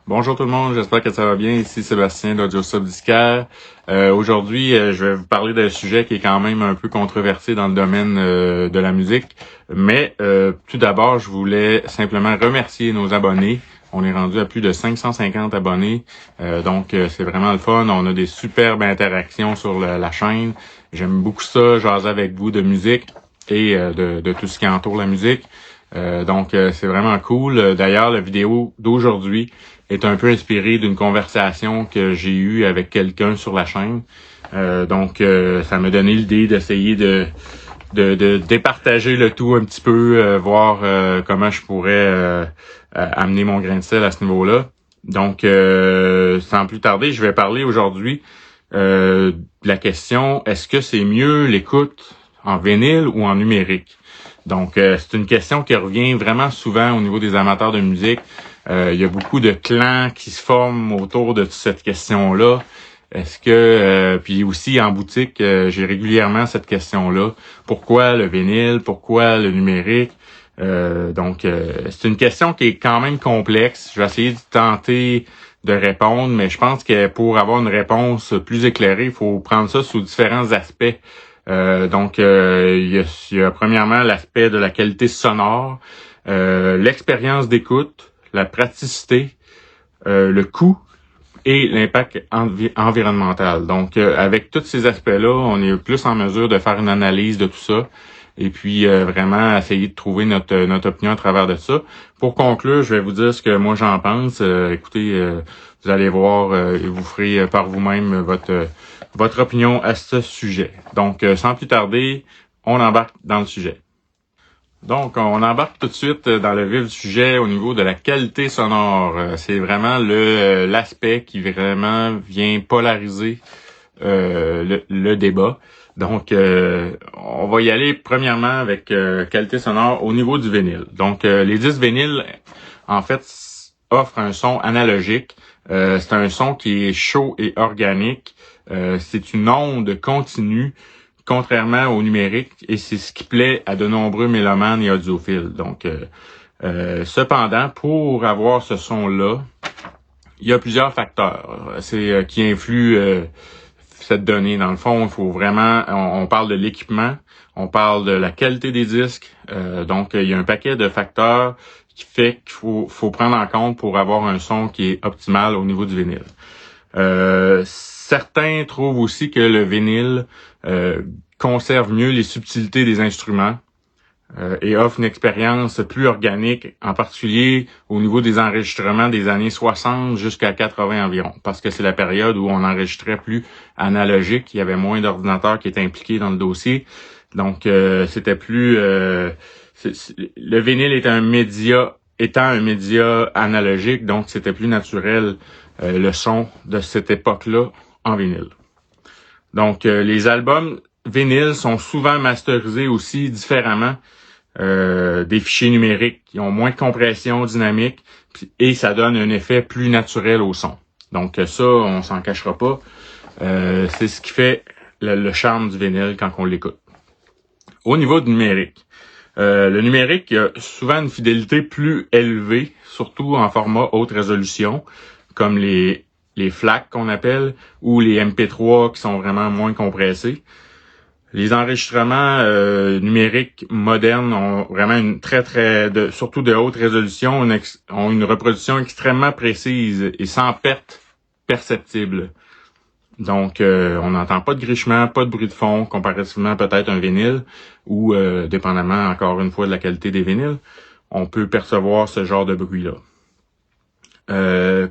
Bonjour tout le monde, j'espère que ça va bien. Ici Sébastien d'Audiosub Disquaire. Aujourd'hui, je vais vous parler d'un sujet qui est quand même un peu controversé dans le domaine de la musique. Mais tout d'abord, je voulais simplement remercier nos abonnés. On est rendu à plus de 550 abonnés. Donc, c'est vraiment le fun. On a des superbes interactions sur la chaîne. J'aime beaucoup ça, jaser avec vous de musique et de tout ce qui entoure la musique. Donc, c'est vraiment cool. D'ailleurs, la vidéo d'aujourd'hui est un peu inspirée d'une conversation que j'ai eue avec quelqu'un sur la chaîne. Donc, ça m'a donné l'idée d'essayer de départager le tout un petit peu, voir comment je pourrais amener mon grain de sel à ce niveau-là. Donc, sans plus tarder, je vais parler aujourd'hui de la question, est-ce que c'est mieux l'écoute en vinyle ou en numérique? Donc, c'est une question qui revient vraiment souvent au niveau des amateurs de musique. Il y a beaucoup de clans qui se forment autour de cette question-là. Est-ce que, puis aussi en boutique, j'ai régulièrement cette question-là. Pourquoi le vinyle? Pourquoi le numérique? Donc, c'est une question qui est quand même complexe. Je vais essayer de tenter de répondre, mais je pense que pour avoir une réponse plus éclairée, il faut prendre ça sous différents aspects. Donc, il y a premièrement l'aspect de la qualité sonore, l'expérience d'écoute, la praticité, le coût et l'impact environnemental. Donc, avec tous ces aspects-là, on est plus en mesure de faire une analyse de tout ça et puis vraiment essayer de trouver notre opinion à travers de ça. Pour conclure, je vais vous dire ce que moi j'en pense. Écoutez, vous allez voir et vous ferez par vous-même votre opinion à ce sujet. Donc, sans plus tarder, on embarque dans le sujet. Donc, on embarque tout de suite dans le vif du sujet au niveau de la qualité sonore. C'est vraiment l'aspect qui vraiment vient polariser le débat. Donc, on va y aller premièrement avec qualité sonore au niveau du vinyle. Donc, les disques vinyles, en fait, offrent un son analogique. C'est un son qui est chaud et organique. C'est une onde continue, contrairement au numérique, et c'est ce qui plaît à de nombreux mélomanes et audiophiles. Donc, cependant, pour avoir ce son-là, il y a plusieurs facteurs qui influent cette donnée. Dans le fond, il faut vraiment, on parle de l'équipement, on parle de la qualité des disques. Donc, il y a un paquet de facteurs qui fait qu'il faut prendre en compte pour avoir un son qui est optimal au niveau du vinyle. Certains trouvent aussi que le vinyle conserve mieux les subtilités des instruments et offre une expérience plus organique, en particulier au niveau des enregistrements des années 60 jusqu'à 80 environ, parce que c'est la période où on enregistrait plus analogique, il y avait moins d'ordinateurs qui étaient impliqués dans le dossier, donc c'était plus... le vinyle étant un média analogique, donc c'était plus naturel le son de cette époque-là en vinyle. Donc, les albums vinyles sont souvent masterisés aussi différemment des fichiers numériques qui ont moins de compression dynamique et ça donne un effet plus naturel au son. Donc, ça, on s'en cachera pas. C'est ce qui fait le charme du vinyle quand on l'écoute. Au niveau du numérique, le numérique a souvent une fidélité plus élevée, surtout en format haute résolution, comme les FLAC qu'on appelle, ou les MP3 qui sont vraiment moins compressés. Les enregistrements numériques modernes ont vraiment une surtout de haute résolution, ont une reproduction extrêmement précise et sans perte perceptible. Donc, on n'entend pas de grichement, pas de bruit de fond, comparativement peut-être un vinyle, ou dépendamment encore une fois de la qualité des vinyles, on peut percevoir ce genre de bruit-là.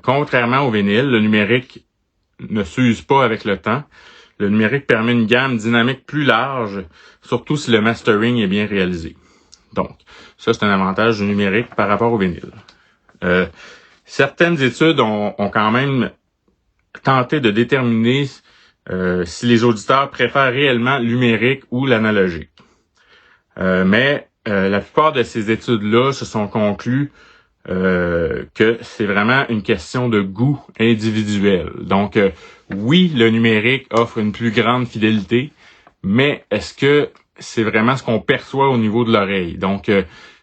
Contrairement au vinyle, le numérique ne s'use pas avec le temps. Le numérique permet une gamme dynamique plus large, surtout si le mastering est bien réalisé. Donc, ça, c'est un avantage du numérique par rapport au vinyle. Certaines études ont quand même tenté de déterminer si les auditeurs préfèrent réellement le numérique ou l'analogique. Mais la plupart de ces études-là se sont conclues que c'est vraiment une question de goût individuel. Donc, oui, le numérique offre une plus grande fidélité, mais est-ce que c'est vraiment ce qu'on perçoit au niveau de l'oreille? Donc,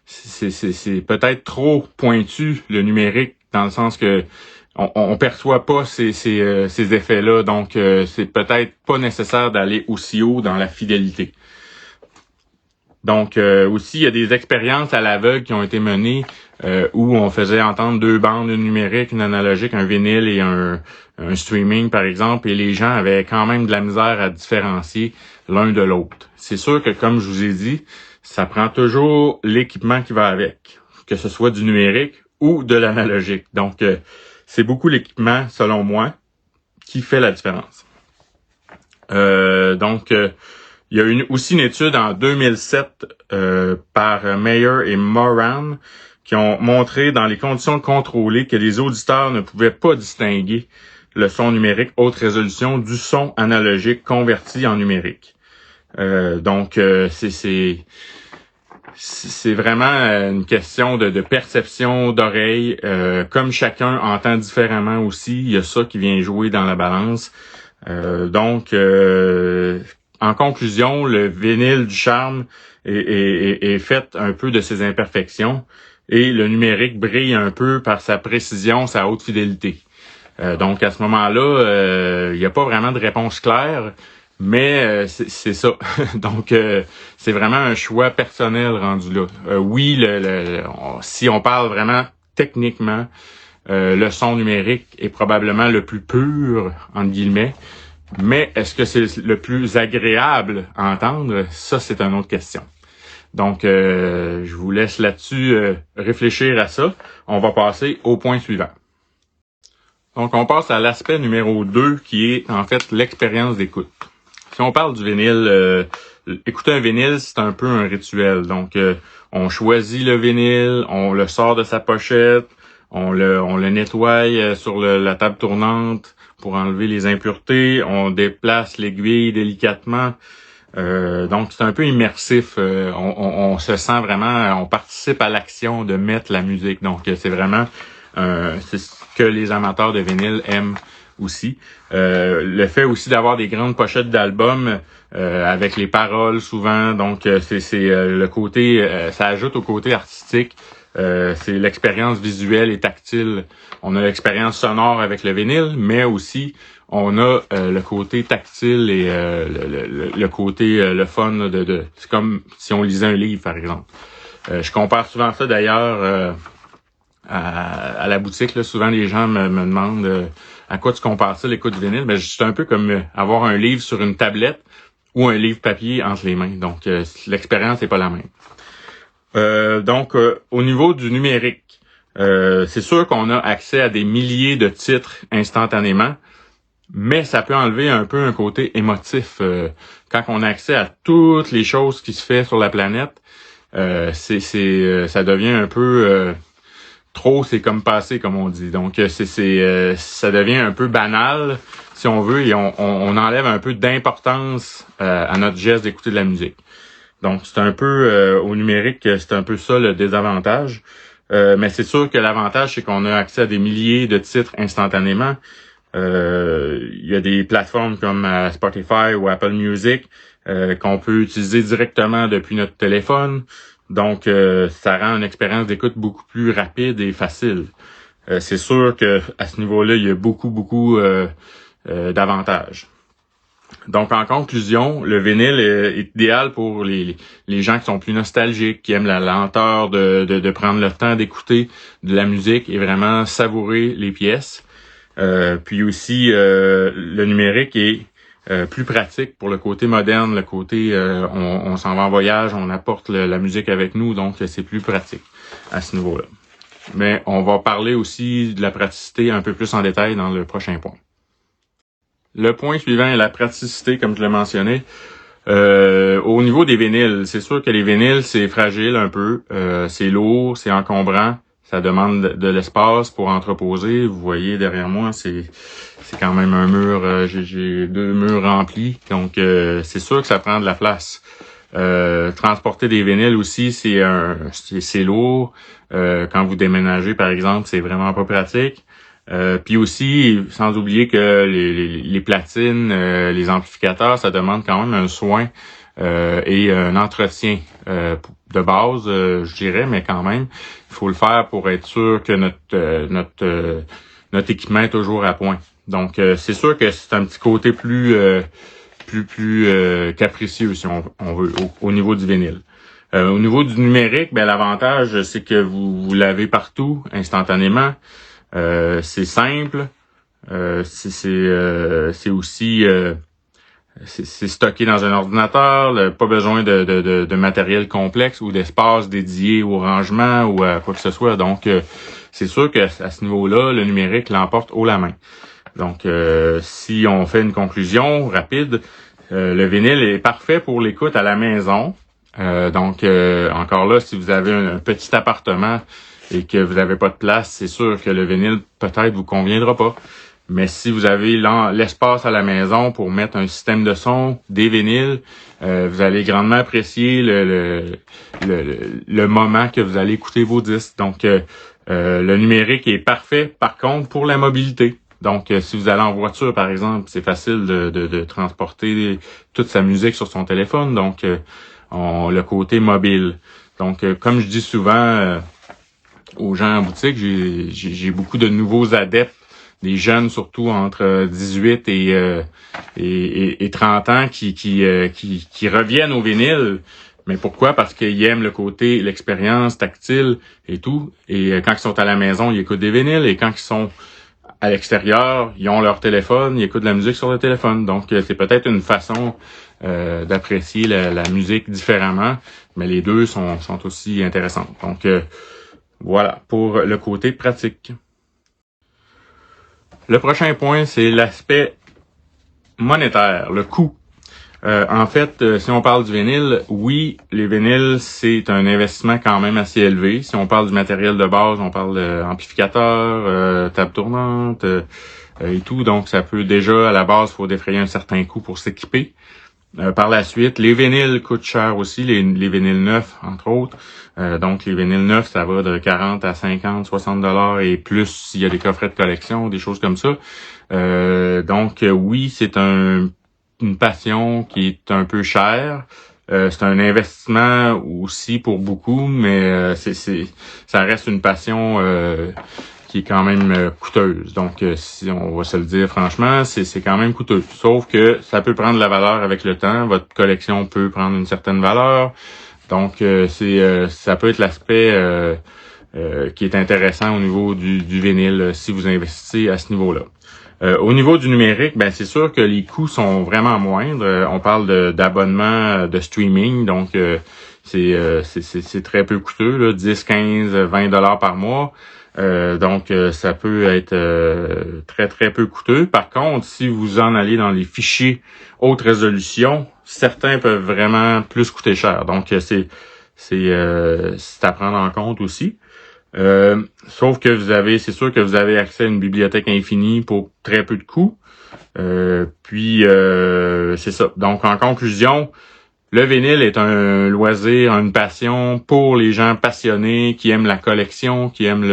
c'est peut-être trop pointu, le numérique, dans le sens que on perçoit pas ces effets-là, donc c'est peut-être pas nécessaire d'aller aussi haut dans la fidélité. Donc aussi, il y a des expériences à l'aveugle qui ont été menées où on faisait entendre 2 bandes, une numérique, une analogique, un vinyle et un streaming, par exemple, et les gens avaient quand même de la misère à différencier l'un de l'autre. C'est sûr que, comme je vous ai dit, ça prend toujours l'équipement qui va avec, que ce soit du numérique ou de l'analogique. Donc, c'est beaucoup l'équipement, selon moi, qui fait la différence. Il y a aussi une étude en 2007 par Mayer et Moran qui ont montré dans les conditions contrôlées que les auditeurs ne pouvaient pas distinguer le son numérique haute résolution du son analogique converti en numérique. C'est vraiment une question de perception d'oreille. Comme chacun entend différemment aussi, il y a ça qui vient jouer dans la balance. En conclusion, le vinyle du charme est fait un peu de ses imperfections et le numérique brille un peu par sa précision, sa haute fidélité. Donc à ce moment-là, il n'y a pas vraiment de réponse claire, mais c'est ça. Donc c'est vraiment un choix personnel rendu là. Oui, si on parle vraiment techniquement, le son numérique est probablement le plus pur, entre guillemets, mais est-ce que c'est le plus agréable à entendre? Ça, c'est une autre question. Donc, je vous laisse là-dessus réfléchir à ça. On va passer au point suivant. Donc, on passe à l'aspect numéro 2, qui est en fait l'expérience d'écoute. Si on parle du vinyle, écouter un vinyle, c'est un peu un rituel. Donc, on choisit le vinyle, on le sort de sa pochette, on le nettoie sur la table tournante pour enlever les impuretés, on déplace l'aiguille délicatement. Donc, c'est un peu immersif. On se sent vraiment, on participe à l'action de mettre la musique. Donc, c'est vraiment c'est ce que les amateurs de vinyle aiment aussi. Le fait aussi d'avoir des grandes pochettes d'albums avec les paroles souvent. Donc, c'est le côté, ça ajoute au côté artistique. C'est l'expérience visuelle et tactile. On a l'expérience sonore avec le vinyle, mais aussi on a le côté tactile et le côté le fun de c'est comme si on lisait un livre, par exemple. Je compare souvent ça d'ailleurs à la boutique. Là, souvent les gens me demandent à quoi tu compares ça, l'écoute du vinyle. Ben, c'est un peu comme avoir un livre sur une tablette ou un livre papier entre les mains. Donc l'expérience n'est pas la même. Au niveau du numérique, c'est sûr qu'on a accès à des milliers de titres instantanément, mais ça peut enlever un peu un côté émotif. Quand on a accès à toutes les choses qui se fait sur la planète, ça devient un peu trop, c'est comme passé, comme on dit. Donc ça devient un peu banal, si on veut, et on enlève un peu d'importance à notre geste d'écouter de la musique. Donc, c'est un peu, au numérique, c'est un peu ça le désavantage. Mais c'est sûr que l'avantage, c'est qu'on a accès à des milliers de titres instantanément. Il y a des plateformes comme Spotify ou Apple Music qu'on peut utiliser directement depuis notre téléphone. Donc, ça rend une expérience d'écoute beaucoup plus rapide et facile. C'est sûr que à ce niveau-là, il y a beaucoup d'avantages. Donc, en conclusion, le vinyle est idéal pour les gens qui sont plus nostalgiques, qui aiment la lenteur de prendre le temps d'écouter de la musique et vraiment savourer les pièces. Puis aussi, le numérique est plus pratique pour le côté moderne, le côté on s'en va en voyage, on apporte la musique avec nous, donc c'est plus pratique à ce niveau-là. Mais on va parler aussi de la praticité un peu plus en détail dans le prochain point. Le point suivant est la praticité, comme je l'ai mentionné. Au niveau des vinyles, c'est sûr que les vinyles, c'est fragile un peu. C'est lourd, c'est encombrant. Ça demande de l'espace pour entreposer. Vous voyez derrière moi, c'est quand même un mur. J'ai 2 murs remplis. Donc, c'est sûr que ça prend de la place. Transporter des vinyles aussi, c'est lourd. Quand vous déménagez, par exemple, c'est vraiment pas pratique. Puis aussi, sans oublier que les platines, les amplificateurs, ça demande quand même un soin et un entretien de base, je dirais, mais quand même, il faut le faire pour être sûr que notre notre équipement est toujours à point. Donc, c'est sûr que c'est un petit côté plus capricieux, si on veut, au niveau du vinyle. Au niveau du numérique, ben l'avantage, c'est que vous l'avez partout, instantanément. C'est simple. C'est aussi c'est stocké dans un ordinateur, pas besoin de matériel complexe ou d'espace dédié au rangement ou à quoi que ce soit. Donc, c'est sûr qu'à ce niveau-là, le numérique l'emporte haut la main. Donc, si on fait une conclusion rapide, le vinyle est parfait pour l'écoute à la maison. Donc, encore là, si vous avez un petit appartement et que vous n'avez pas de place, c'est sûr que le vinyle peut-être vous conviendra pas. Mais si vous avez l'espace à la maison pour mettre un système de son, des vinyles, vous allez grandement apprécier le moment que vous allez écouter vos disques. Donc, le numérique est parfait, par contre, pour la mobilité. Donc, si vous allez en voiture, par exemple, c'est facile de transporter toute sa musique sur son téléphone. Donc, le côté mobile. Donc, comme je dis souvent aux gens en boutique, j'ai beaucoup de nouveaux adeptes, des jeunes surtout entre 18 et 30 ans qui reviennent au vinyle. Mais pourquoi? Parce qu'ils aiment le côté, l'expérience tactile et tout. Et quand ils sont à la maison, ils écoutent des vinyles. Et quand ils sont à l'extérieur, ils ont leur téléphone, ils écoutent de la musique sur le téléphone. Donc, c'est peut-être une façon d'apprécier la musique différemment, mais les deux sont aussi intéressantes. Donc, voilà, pour le côté pratique. Le prochain point, c'est l'aspect monétaire, le coût. En fait, si on parle du vinyle, oui, les vinyles, c'est un investissement quand même assez élevé. Si on parle du matériel de base, on parle d'amplificateur, table tournante et tout. Donc, ça peut déjà, à la base, il faut défrayer un certain coût pour s'équiper. Par la suite, les vinyles coûtent cher aussi, les vinyles neufs, entre autres. Donc, les vinyles neufs, ça va de 40 à 50, 60 $ et plus s'il y a des coffrets de collection, des choses comme ça. Donc, oui, c'est une passion qui est un peu chère. C'est un investissement aussi pour beaucoup, mais ça reste une passion qui est quand même coûteuse. Donc, si on va se le dire franchement, c'est quand même coûteux. Sauf que ça peut prendre de la valeur avec le temps. Votre collection peut prendre une certaine valeur. Donc, ça peut être l'aspect qui est intéressant au niveau du vinyle si vous investissez à ce niveau-là. Au niveau du numérique, ben c'est sûr que les coûts sont vraiment moindres. On parle d'abonnement de streaming, donc c'est très peu coûteux, là, 10, 15, 20 $ par mois. Donc, ça peut être très, très peu coûteux. Par contre, si vous en allez dans les fichiers haute résolution, certains peuvent vraiment plus coûter cher. Donc, c'est à prendre en compte aussi. Sauf que c'est sûr que vous avez accès à une bibliothèque infinie pour très peu de coûts. Puis, c'est ça. Donc, en conclusion, le vinyle est un loisir, une passion pour les gens passionnés qui aiment la collection, qui aiment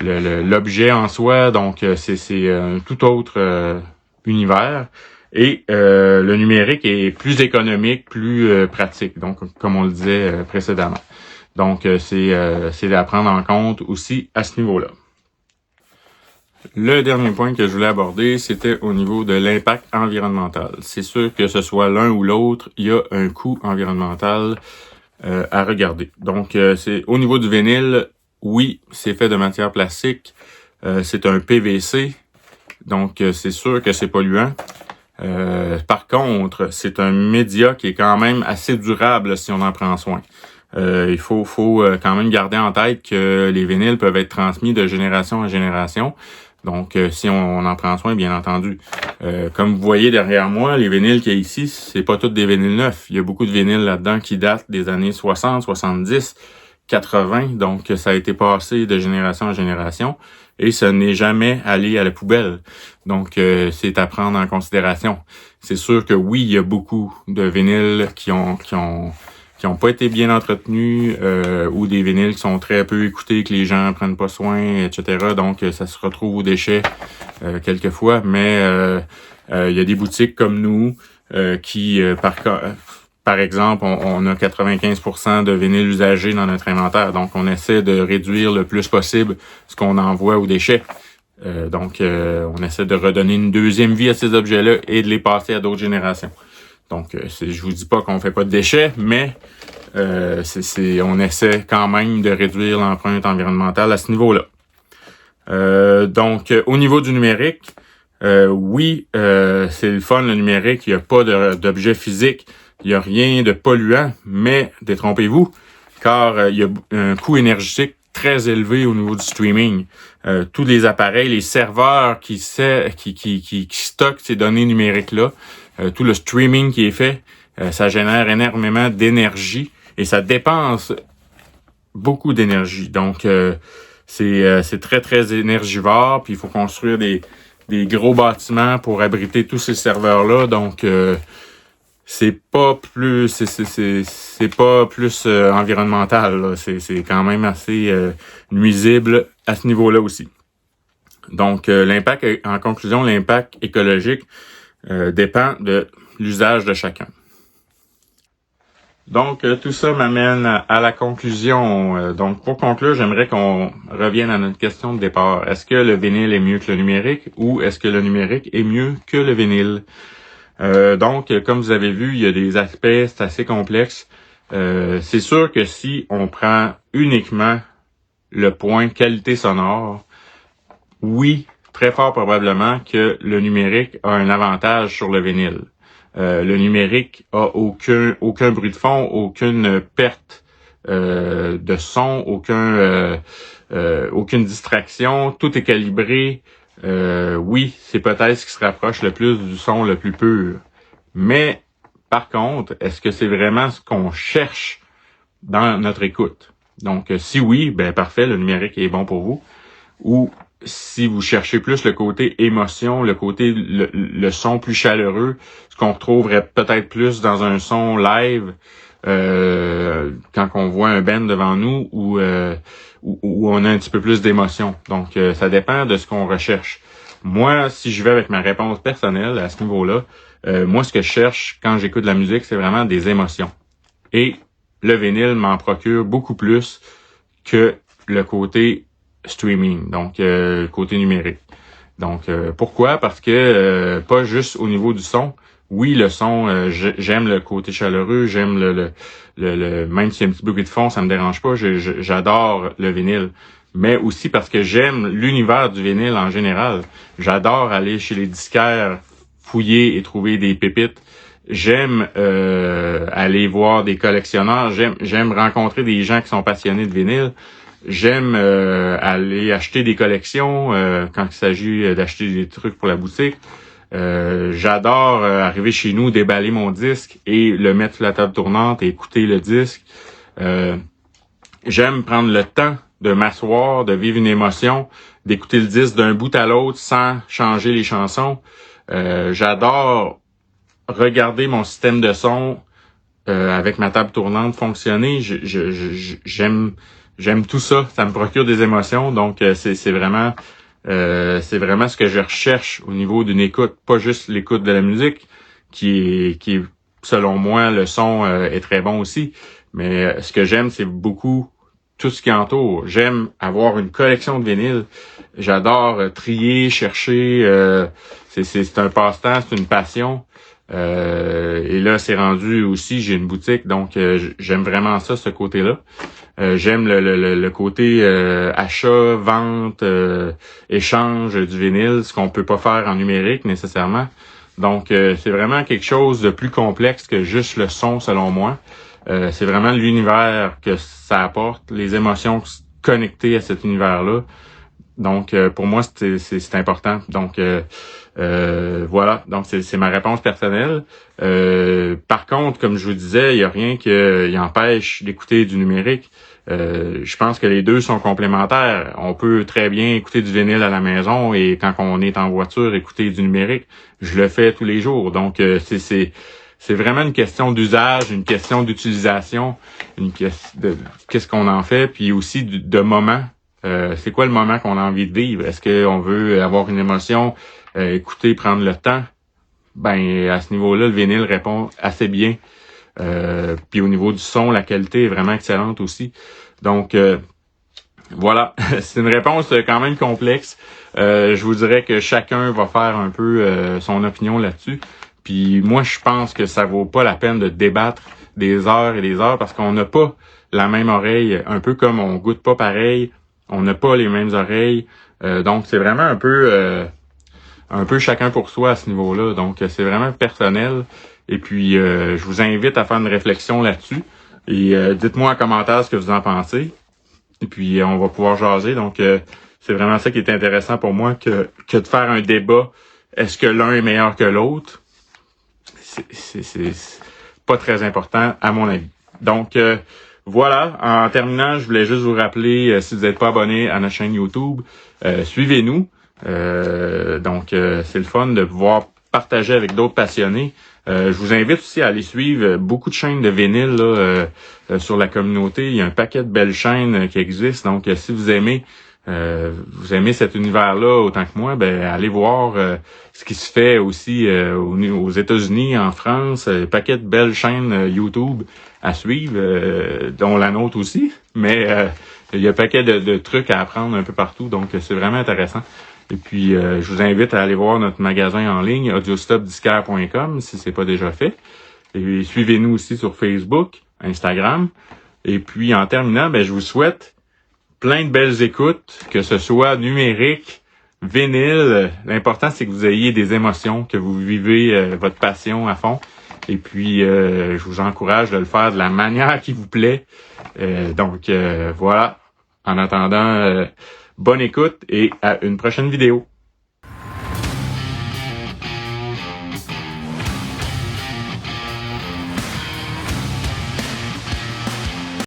l'objet en soi. Donc, c'est un tout autre univers. Et le numérique est plus économique, plus pratique. Donc, comme on le disait précédemment. Donc, c'est à prendre en compte aussi à ce niveau-là. Le dernier point que je voulais aborder, c'était au niveau de l'impact environnemental. C'est sûr que ce soit l'un ou l'autre, il y a un coût environnemental à regarder. Donc, c'est au niveau du vinyle, oui, c'est fait de matière plastique. C'est un PVC, donc c'est sûr que c'est polluant. Par contre, c'est un média qui est quand même assez durable si on en prend soin. Il faut quand même garder en tête que les vinyles peuvent être transmis de génération en génération. Donc, si on en prend soin, bien entendu. Comme vous voyez derrière moi, les vinyles qu'il y a ici, c'est pas tous des vinyles neufs. Il y a beaucoup de vinyles là-dedans qui datent des années 60, 70, 80. Donc, ça a été passé de génération en génération et ça n'est jamais allé à la poubelle. Donc, c'est à prendre en considération. C'est sûr que oui, il y a beaucoup de vinyles qui ont pas été bien entretenus ou des vinyles qui sont très peu écoutés, que les gens prennent pas soin, etc. Donc, ça se retrouve aux déchets quelquefois. Mais il y a des boutiques comme nous qui, par exemple, on a 95% de vinyles usagés dans notre inventaire. Donc, on essaie de réduire le plus possible ce qu'on envoie aux déchets. On essaie de redonner une deuxième vie à ces objets-là et de les passer à d'autres générations. Donc, je vous dis pas qu'on fait pas de déchets, mais on essaie quand même de réduire l'empreinte environnementale à ce niveau-là. Au niveau du numérique, oui, c'est le fun, le numérique. Il n'y a pas d'objet physique. Il n'y a rien de polluant, mais détrompez-vous, car il y a un coût énergétique très élevé au niveau du streaming. Tous les appareils, les serveurs qui stockent ces données numériques-là, tout le streaming qui est fait, ça génère énormément d'énergie et ça dépense beaucoup d'énergie. Donc, c'est très, très énergivore, puis il faut construire des gros bâtiments pour abriter tous ces serveurs-là. Donc, c'est pas plus environnemental, là. C'est quand même assez nuisible à ce niveau-là aussi. Donc, en conclusion, l'impact écologique dépend de l'usage de chacun. Donc, tout ça m'amène à la conclusion. Donc, pour conclure, j'aimerais qu'on revienne à notre question de départ. Est-ce que le vinyle est mieux que le numérique ou est-ce que le numérique est mieux que le vinyle? Comme vous avez vu, il y a des aspects, c'est assez complexe. C'est sûr que si on prend uniquement le point qualité sonore, oui, très fort probablement que le numérique a un avantage sur le vinyle. Le numérique a aucun bruit de fond, aucune perte de son, aucune distraction, tout est calibré. Oui, c'est peut-être ce qui se rapproche le plus du son le plus pur. Mais par contre, est-ce que c'est vraiment ce qu'on cherche dans notre écoute? Donc, si oui, ben parfait, le numérique est bon pour vous. Ou si vous cherchez plus le côté émotion, le son plus chaleureux, ce qu'on retrouverait peut-être plus dans un son live, quand on voit un band devant nous où on a un petit peu plus d'émotion. Donc, ça dépend de ce qu'on recherche. Moi, si je vais avec ma réponse personnelle à ce niveau-là, moi, ce que je cherche quand j'écoute de la musique, c'est vraiment des émotions. Et le vinyle m'en procure beaucoup plus que le côté streaming, donc côté numérique. Donc, pourquoi? Parce que pas juste au niveau du son. Oui, le son, j'aime le côté chaleureux, j'aime le même s'il y a un petit bruit de fond, ça me dérange pas, j'adore le vinyle. Mais aussi parce que j'aime l'univers du vinyle en général. J'adore aller chez les disquaires, fouiller et trouver des pépites. J'aime aller voir des collectionneurs, j'aime rencontrer des gens qui sont passionnés de vinyle. J'aime aller acheter des collections quand il s'agit d'acheter des trucs pour la boutique. J'adore arriver chez nous, déballer mon disque et le mettre sur la table tournante et écouter le disque. J'aime prendre le temps de m'asseoir, de vivre une émotion, d'écouter le disque d'un bout à l'autre sans changer les chansons. J'adore regarder mon système de son avec ma table tournante fonctionner. J'aime tout ça. Ça me procure des émotions. Donc, c'est vraiment ce que je recherche au niveau d'une écoute. Pas juste l'écoute de la musique, qui est selon moi, le son est très bon aussi. Mais ce que j'aime, c'est beaucoup tout ce qui entoure. J'aime avoir une collection de vinyles. J'adore trier, chercher. C'est un passe-temps, c'est une passion. Et là, c'est rendu aussi, j'ai une boutique, donc j'aime vraiment ça, ce côté-là. J'aime le côté achat, vente, échange du vinyle, ce qu'on peut pas faire en numérique nécessairement. Donc, c'est vraiment quelque chose de plus complexe que juste le son, selon moi. C'est vraiment l'univers que ça apporte, les émotions connectées à cet univers-là. Donc, pour moi, c'est important. Donc, voilà. Donc, c'est ma réponse personnelle. Par contre, comme je vous disais, il n'y a rien qui empêche d'écouter du numérique. Je pense que les deux sont complémentaires. On peut très bien écouter du vinyle à la maison et quand on est en voiture, écouter du numérique. Je le fais tous les jours. Donc, c'est vraiment une question d'usage, une question d'utilisation, qu'est-ce qu'on en fait, puis aussi de moment. C'est quoi le moment qu'on a envie de vivre? Est-ce qu'on veut avoir une émotion, écouter, prendre le temps? Ben, à ce niveau-là, le vinyle répond assez bien. Puis au niveau du son, la qualité est vraiment excellente aussi. Donc, Voilà, c'est une réponse quand même complexe. Je vous dirais que chacun va faire un peu son opinion là-dessus. Puis moi, je pense que ça vaut pas la peine de débattre des heures et des heures parce qu'on n'a pas la même oreille, un peu comme on goûte pas pareil, on n'a pas les mêmes oreilles. Donc c'est vraiment un peu chacun pour soi à ce niveau-là. Donc c'est vraiment personnel. Et puis je vous invite à faire une réflexion là-dessus. Et dites-moi en commentaire ce que vous en pensez. Et puis, on va pouvoir jaser. Donc, c'est vraiment ça qui est intéressant pour moi que de faire un débat. Est-ce que l'un est meilleur que l'autre? C'est pas très important, à mon avis. Donc, voilà. En terminant, je voulais juste vous rappeler, si vous n'êtes pas abonné à notre chaîne YouTube, suivez-nous. Donc, c'est le fun de pouvoir partager avec d'autres passionnés. Je vous invite aussi à aller suivre beaucoup de chaînes de vinyle là, sur la communauté. Il y a un paquet de belles chaînes qui existent. Donc, si vous aimez cet univers-là autant que moi, ben allez voir ce qui se fait aussi aux États-Unis, en France. Un paquet de belles chaînes YouTube à suivre, dont la nôtre aussi. Mais il y a un paquet de trucs à apprendre un peu partout. Donc, c'est vraiment intéressant. Et puis, je vous invite à aller voir notre magasin en ligne, audiostopdisquaire.com, si c'est pas déjà fait. Et suivez-nous aussi sur Facebook, Instagram. Et puis, en terminant, ben, je vous souhaite plein de belles écoutes, que ce soit numérique, vinyle. L'important, c'est que vous ayez des émotions, que vous vivez votre passion à fond. Et puis, je vous encourage de le faire de la manière qui vous plaît. Donc, voilà. En attendant... bonne écoute et à une prochaine vidéo.